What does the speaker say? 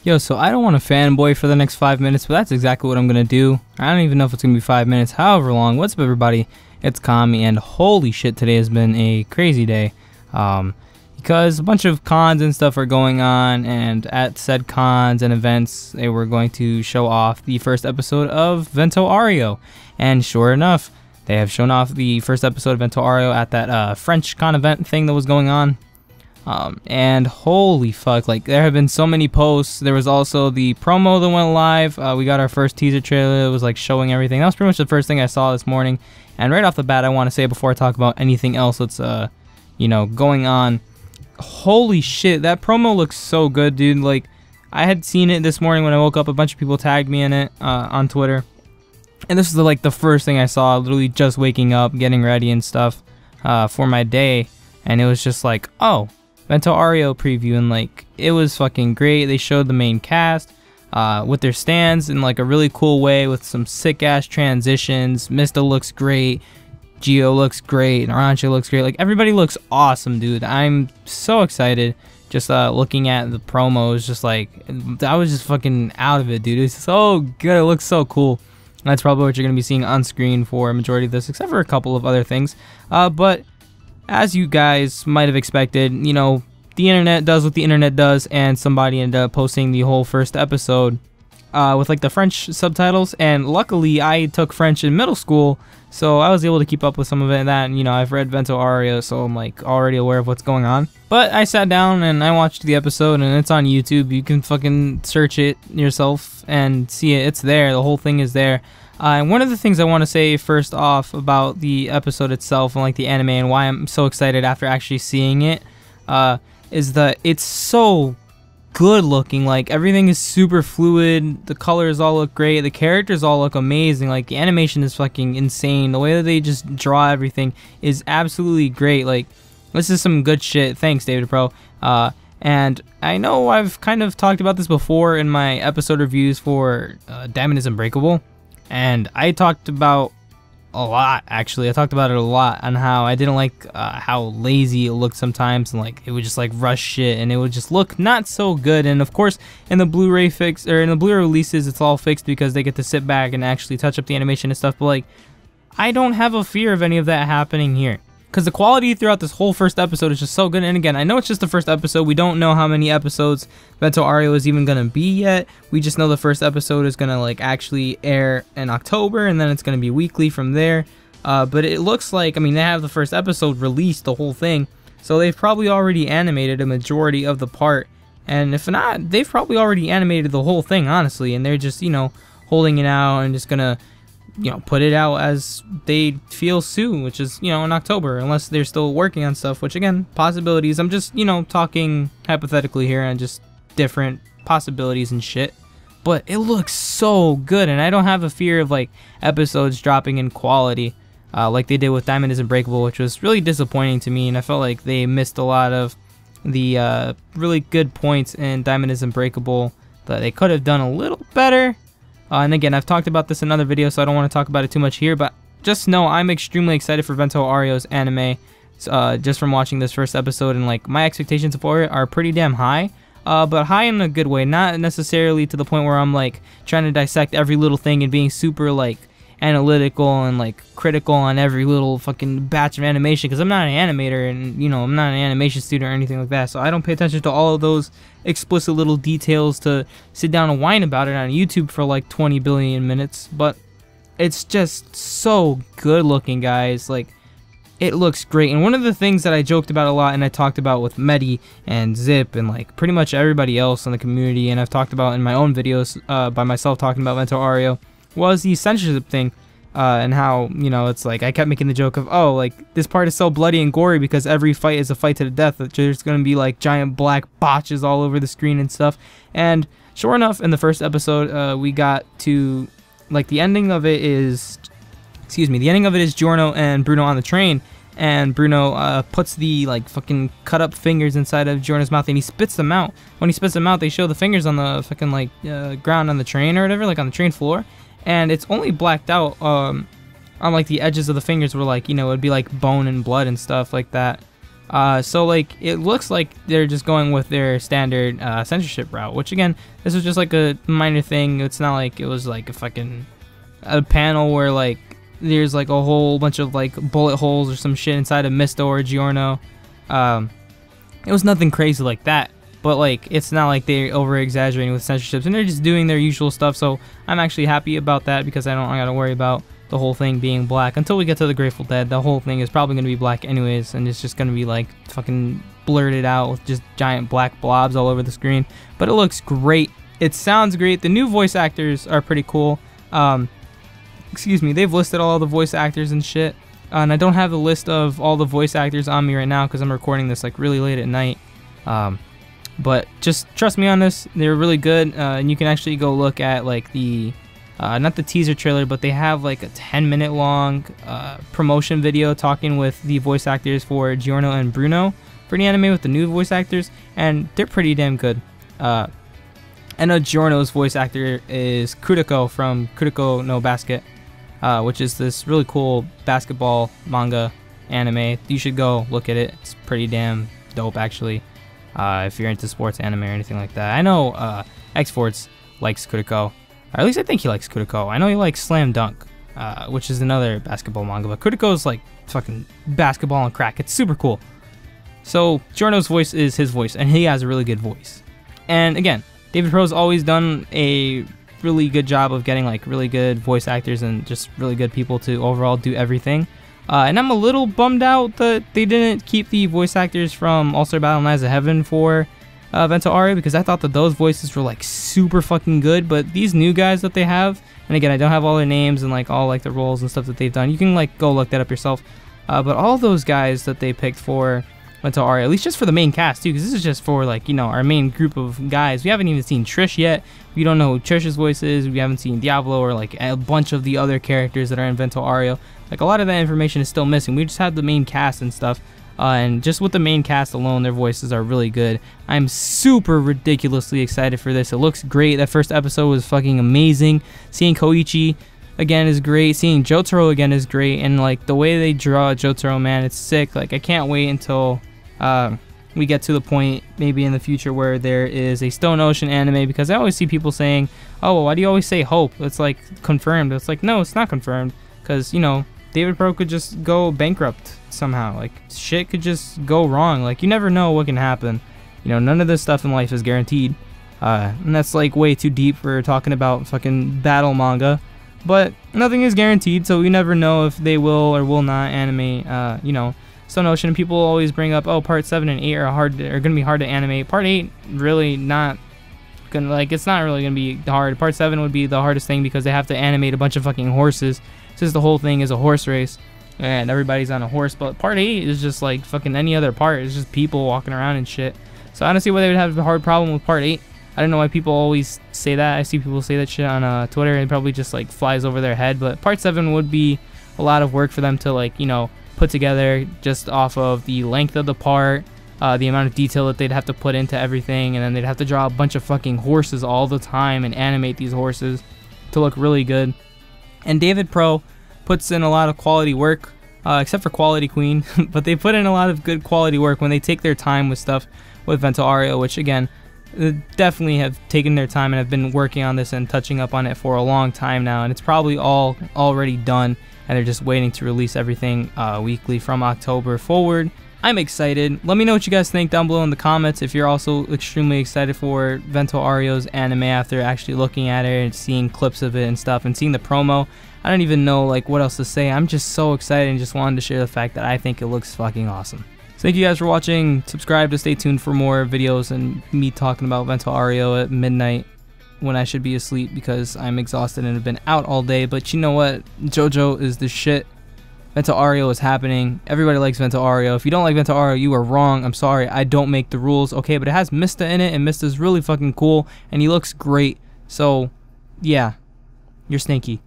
Yo, so I don't want to fanboy for the next 5 minutes, but that's exactly what I'm going to do. I don't even know if it's going to be 5 minutes, however long. What's up, everybody? It's Kami, and holy shit, today has been a crazy day. Because a bunch of cons and stuff are going on, and at said cons and events, they were going to show off the first episode of Vento Aureo. And sure enough, they have shown off the first episode of Vento Aureo at that French con event thing that was going on. And holy fuck, like there have been so many posts. There was also the promo that went live. We got our first teaser trailer. It was like showing everything. That was pretty much the first thing I saw this morning. And right off the bat, I want to say before I talk about anything else that's going on, holy shit, that promo looks so good, dude. Like I had seen it this morning when I woke up. A bunch of people tagged me in it on Twitter, and this is the first thing I saw, literally just waking up, getting ready and stuff for my day. And it was just like, oh, Vento Aureo preview, and like it was fucking great. They showed the main cast with their stands in like a really cool way with some sick ass transitions. Mista looks great, Geo looks great, and Aranche looks great. Like everybody looks awesome, dude. I'm so excited just looking at the promos. Just like I was just fucking out of it, dude. It's so good. It looks so cool. That's probably what you're gonna be seeing on screen for a majority of this, except for a couple of other things. But as you guys might have expected, you know, the internet does what the internet does, and somebody ended up posting the whole first episode with like the French subtitles. And luckily, I took French in middle school, so I was able to keep up with some of it. And that, you know, I've read Vento Aureo, so I'm like already aware of what's going on. But I sat down and I watched the episode, and it's on YouTube. You can fucking search it yourself and see it. It's there. The whole thing is there. And one of the things I want to say first off about the episode itself and like the anime and why I'm so excited after actually seeing it is that it's so good looking. Like everything is super fluid. The colors all look great. The characters all look amazing. Like the animation is fucking insane. The way that they just draw everything is absolutely great. Like this is some good shit. Thanks, David Pro. And I know I've kind of talked about this before in my episode reviews for Diamond is Unbreakable. And I talked about a lot, actually. I talked about it a lot on how I didn't like how lazy it looked sometimes, and like it would just like rush shit, and it would just look not so good. And of course, in the Blu-ray fix or in the Blu-ray releases, it's all fixed because they get to sit back and actually touch up the animation and stuff. But like, I don't have a fear of any of that happening here, because the quality throughout this whole first episode is just so good. And again, I know it's just the first episode. We don't know how many episodes Vento Aureo is even gonna be yet. We just know the first episode is gonna like actually air in October, and then it's gonna be weekly from there. But it looks like, I mean, they have the first episode released, the whole thing, so they've probably already animated a majority of the part. And if not, they've probably already animated the whole thing, honestly. And they're just, you know, holding it out and just gonna, you know, put it out as they feel soon, which is, you know, in October, unless they're still working on stuff, which again, possibilities. I'm just, you know, talking hypothetically here and just different possibilities and shit. But it looks so good, and I don't have a fear of like episodes dropping in quality like they did with Diamond is Unbreakable, which was really disappointing to me. And I felt like they missed a lot of the really good points in Diamond is Unbreakable that they could have done a little better. And again, I've talked about this in other videos, so I don't want to talk about it too much here, but just know I'm extremely excited for Vento Aureo's anime, just from watching this first episode. And like my expectations for it are pretty damn high, but high in a good way, not necessarily to the point where I'm like trying to dissect every little thing and being super like analytical and like critical on every little fucking batch of animation, because I'm not an animator, and you know, I'm not an animation student or anything like that, so I don't pay attention to all of those explicit little details to sit down and whine about it on YouTube for like 20 billion minutes. But it's just so good looking, guys. Like it looks great. And one of the things that I joked about a lot, and I talked about with Medi and Zip and like pretty much everybody else in the community, and I've talked about in my own videos by myself talking about Vento Aureo, was the censorship thing. And how, you know, it's like I kept making the joke of, oh, like this part is so bloody and gory because every fight is a fight to the death, that there's gonna be like giant black botches all over the screen and stuff. And sure enough, in the first episode, we got to like the ending of it is, the ending of it is Giorno and Bruno on the train, and Bruno puts the like fucking cut up fingers inside of Giorno's mouth, and he spits them out. When he spits them out, they show the fingers on the fucking like ground on the train or whatever, like on the train floor. And it's only blacked out on like the edges of the fingers where, like, you know, it'd be like bone and blood and stuff like that. So like it looks like they're just going with their standard censorship route, which again, this was just like a minor thing. It's not like it was like a panel where like there's like a whole bunch of like bullet holes or some shit inside of Misto or Giorno. It was nothing crazy like that, but like it's not like they're over exaggerating with censorships, and they're just doing their usual stuff. So I'm actually happy about that, because I gotta worry about the whole thing being black until we get to the Grateful Dead. The whole thing is probably gonna be black anyways, and it's just gonna be like fucking blurted out with just giant black blobs all over the screen. But it looks great. It sounds great. The new voice actors are pretty cool. Excuse me, they've listed all the voice actors and shit. And I don't have the list of all the voice actors on me right now because I'm recording this like really late at night. But just trust me on this. They're really good. And you can actually go look at like the, not the teaser trailer, but they have like a 10-minute long promotion video talking with the voice actors for Giorno and Bruno for the anime with the new voice actors. And they're pretty damn good. I know Giorno's voice actor is Kuriko from Kuriko no Basket. Which is this really cool basketball manga anime. You should go look at it. It's pretty damn dope, actually, if you're into sports anime or anything like that. I know X-Force likes Kuriko, or at least I think he likes Kuriko. I know he likes Slam Dunk, which is another basketball manga, but Kuriko is like fucking basketball and crack. It's super cool. So Giorno's voice is his voice, and he has a really good voice. And again, David Pro's always done a really good job of getting like really good voice actors and just really good people to overall do everything. And I'm a little bummed out that they didn't keep the voice actors from All-Star Battle Knives of Heaven for Vento Aureo, because I thought that those voices were like super fucking good. But these new guys that they have, and again, I don't have all their names and like all like the roles and stuff that they've done. You can like go look that up yourself. But all those guys that they picked for Vento Aureo, at least just for the main cast too, because this is just for like, you know, our main group of guys. We haven't even seen Trish yet. We don't know who Trish's voice is. We haven't seen Diablo or like a bunch of the other characters that are in Vento Aureo. Like a lot of that information is still missing. We just have the main cast and stuff. And just with the main cast alone, their voices are really good. I'm super ridiculously excited for this. It looks great. That first episode was fucking amazing. Seeing Koichi again is great. Seeing Jotaro again is great. And like the way they draw Jotaro, man, it's sick. Like I can't wait until we get to the point maybe in the future where there is a Stone Ocean anime, because I always see people saying, oh, well, why do you always say hope? It's like confirmed. It's like, no, it's not confirmed, because, you know, David Pro could just go bankrupt somehow. Like shit could just go wrong. Like you never know what can happen. You know, none of this stuff in life is guaranteed, and that's like way too deep for talking about fucking battle manga. But nothing is guaranteed, so we never know if they will or will not animate you know, Stone Ocean. People always bring up, oh, part 7 and 8 are gonna be hard to animate. Part 8 really not gonna, like, it's not really gonna be hard. Part 7 would be the hardest thing because they have to animate a bunch of fucking horses, since the whole thing is a horse race and everybody's on a horse. But part 8 is just like fucking any other part. It's just people walking around and shit. So I don't see why they would have a hard problem with part 8. I don't know why people always say that. I see people say that shit on Twitter, and it probably just like flies over their head. But part 7 would be a lot of work for them to, like, you know, put together, just off of the length of the part, the amount of detail that they'd have to put into everything, and then they'd have to draw a bunch of fucking horses all the time and animate these horses to look really good. And David Pro puts in a lot of quality work, except for Quality Queen, but they put in a lot of good quality work when they take their time with stuff with Vento Aureo, which again, definitely have taken their time and have been working on this and touching up on it for a long time now, and it's probably all already done, and they're just waiting to release everything weekly from October forward. I'm excited. Let me know what you guys think down below in the comments if you're also extremely excited for Vento Aureo's anime after actually looking at it and seeing clips of it and stuff and seeing the promo. I don't even know like what else to say. I'm just so excited and just wanted to share the fact that I think it looks fucking awesome. So thank you guys for watching. Subscribe to stay tuned for more videos and me talking about Vento Aureo at midnight when I should be asleep because I'm exhausted and have been out all day. But you know what? JoJo is the shit. Vento Aureo is happening. Everybody likes Vento Aureo. If you don't like Vento Aureo, you are wrong. I'm sorry. I don't make the rules. Okay, but it has Mista in it, and Mista's really fucking cool, and he looks great. So, yeah. You're stinky.